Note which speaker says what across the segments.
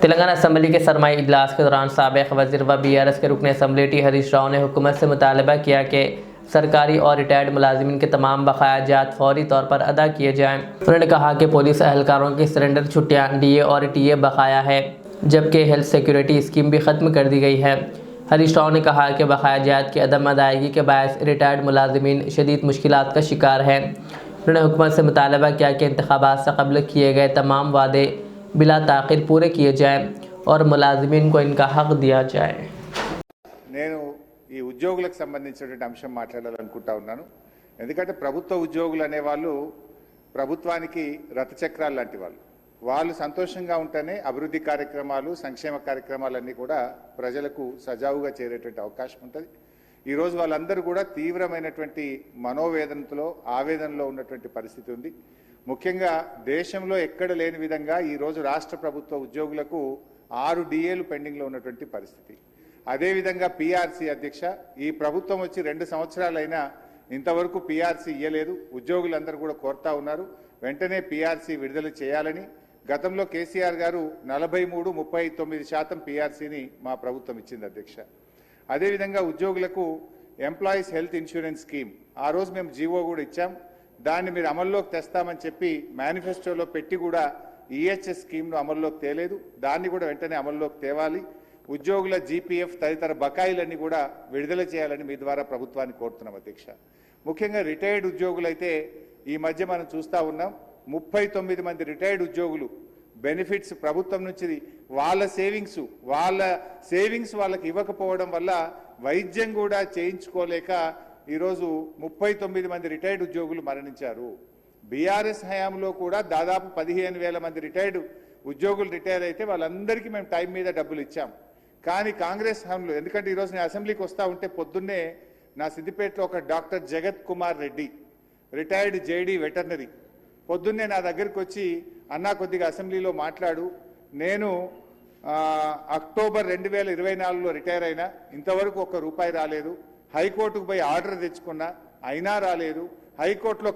Speaker 1: Telangana assembly के सरमाई इजलास के दौरान साबिक़ वज़ीर व BRS के रुकन असम्बली टी हरीश राव ने हुकूमत से मुतालबा किया कि सरकारी और रिटायर्ड मुलाजिमीन के तमाम बकाया जात फौरी तौर पर अदा किए जाएँ। उन्होंने कहा कि पुलिस एहलकारों की सरेंडर छुट्टियाँ DA और TA बकाया है, जबकि हेल्थ सिक्योरिटी स्कीम भी ख़त्म कर दी गई है। हरीश राव ने कहा कि बकाया जात की अदम अदायगी के बायस रिटायर्ड मुलाजिमीन शदीद मुश्किलात का शिकार है। उन्होंने हुकूमत से मुतालबा किया कि इंतखाबात से कबल किए गए तमाम वादे बिला ताक़िर पूरे किए जाएँ और मुलाजिमीन को इनका हक़ दिया जाए।
Speaker 2: నేను ఈ ఉద్యోగులకు సంబంధించినటువంటి అంశం మాట్లాడాలనుకుంటా ఉన్నాను. ఎందుకంటే ప్రభుత్వ ఉద్యోగులు అనే వాళ్ళు ప్రభుత్వానికి రథచక్రాలు లాంటి వాళ్ళు సంతోషంగా ఉంటేనే అభివృద్ధి కార్యక్రమాలు సంక్షేమ కార్యక్రమాలన్నీ కూడా ప్రజలకు సజావుగా చేరేటువంటి అవకాశం ఉంటుంది. ఈ రోజు వాళ్ళందరూ కూడా తీవ్రమైనటువంటి మనోవేదనతో ఆవేదనలో ఉన్నటువంటి పరిస్థితి ఉంది. ముఖ్యంగా దేశంలో ఎక్కడ లేని విధంగా ఈ రోజు రాష్ట్ర ప్రభుత్వ ఉద్యోగులకు 6 DAలు పెండింగ్లో ఉన్నటువంటి పరిస్థితి. అదేవిధంగా PRC అధ్యక్ష, ఈ ప్రభుత్వం వచ్చి 2 సంవత్సరాలైనా ఇంతవరకు PRC ఇయ్యలేదు. ఉద్యోగులందరూ కూడా కోరుతా ఉన్నారు వెంటనే PRC విడుదల చేయాలని. గతంలో కేసీఆర్ గారు 43-39% PRCని మా ప్రభుత్వం ఇచ్చింది అధ్యక్ష. అదేవిధంగా ఉద్యోగులకు ఎంప్లాయీస్ హెల్త్ ఇన్సూరెన్స్ స్కీమ్ ఆ రోజు మేము జీవో కూడా ఇచ్చాం. దాన్ని మీరు అమల్లోకి తెస్తామని చెప్పి మేనిఫెస్టోలో పెట్టి కూడా EHS స్కీమ్ను అమల్లోకి తేలేదు. దాన్ని కూడా వెంటనే అమల్లోకి తేవాలి. ఉద్యోగుల GPF తదితర బకాయిలన్నీ కూడా విడుదల చేయాలని మీ ద్వారా ప్రభుత్వాన్ని కోరుతున్నాం అధ్యక్ష. ముఖ్యంగా రిటైర్డ్ ఉద్యోగులైతే ఈ మధ్య మనం చూస్తూ ఉన్నాం 39 మంది రిటైర్డ్ ఉద్యోగులు బెనిఫిట్స్ ప్రభుత్వం నుంచి వాళ్ళ సేవింగ్స్ వాళ్ళకి ఇవ్వకపోవడం వల్ల వైద్యం కూడా చేయించుకోలేక ఈరోజు 39 మంది రిటైర్డ్ ఉద్యోగులు మరణించారు. BRS హయాంలో కూడా దాదాపు 15,000 మంది రిటైర్డ్ ఉద్యోగులు రిటైర్ అయితే వాళ్ళందరికీ మేము టైం మీద డబ్బులు ఇచ్చాం. కానీ కాంగ్రెస్ హయాంలో, ఎందుకంటే ఈరోజు నేను అసెంబ్లీకి వస్తూ ఉంటే పొద్దున్నే నా సిద్దిపేటలో ఒక డాక్టర్ జగత్ Kumar Reddy retired JD veterinary పొద్దున్నే నా దగ్గరికి వచ్చి అన్నా కొద్దిగా అసెంబ్లీలో మాట్లాడు, నేను అక్టోబర్ 2024లో రిటైర్ అయినా ఇంతవరకు ₹1 రాలేదు. హైకోర్టుకు పోయి ఆర్డర్ తెచ్చుకున్నా అయినా రాలేదు. హైకోర్టులో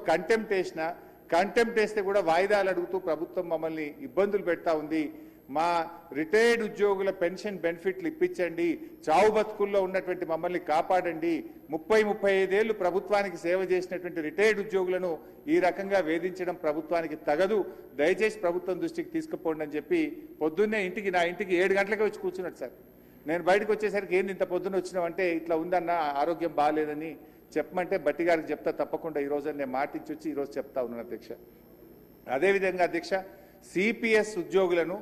Speaker 2: కంటెంప్ట్ వేస్తే కూడా వాయిదాలు అడుగుతూ ప్రభుత్వం మమ్మల్ని ఇబ్బందులు పెడతా ఉంది. మా రిటైర్డ్ ఉద్యోగుల పెన్షన్ బెనిఫిట్లు ఇప్పించండి, చావు బతుకుల్లో ఉన్నటువంటి మమ్మల్ని కాపాడండి. 30-35 ఏళ్ళు ప్రభుత్వానికి సేవ చేసినటువంటి రిటైర్డ్ ఉద్యోగులను ఈ రకంగా వేధించడం ప్రభుత్వానికి తగదు, దయచేసి ప్రభుత్వం దృష్టికి తీసుకుపోండి అని చెప్పి పొద్దున్నే నా ఇంటికి 7 గంటలకే వచ్చి కూర్చున్నాడు సార్. నేను బయటకు వచ్చేసరికి ఏంది ఇంత పొద్దున్న వచ్చినామంటే ఇట్లా ఉందన్న ఆరోగ్యం బాగాలేదని చెప్పమంటే బట్టి గారికి చెప్తా తప్పకుండా ఈరోజు నేను మాటించి వచ్చి ఈరోజు చెప్తా ఉన్నాను అధ్యక్ష. అదేవిధంగా అధ్యక్ష, CPS ఉద్యోగులను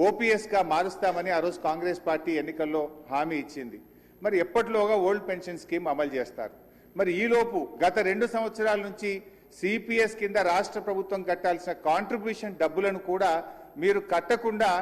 Speaker 2: OPSగా మారుస్తామని ఆ రోజు కాంగ్రెస్ పార్టీ ఎన్నికల్లో హామీ ఇచ్చింది. మరి ఎప్పటిలోగా ఓల్డ్ పెన్షన్ స్కీమ్ అమలు చేస్తారు? మరి ఈలోపు గత 2 సంవత్సరాల నుంచి CPS కింద రాష్ట్ర ప్రభుత్వం కట్టాల్సిన కాంట్రిబ్యూషన్ డబ్బులను కూడా మీరు కట్టకుండా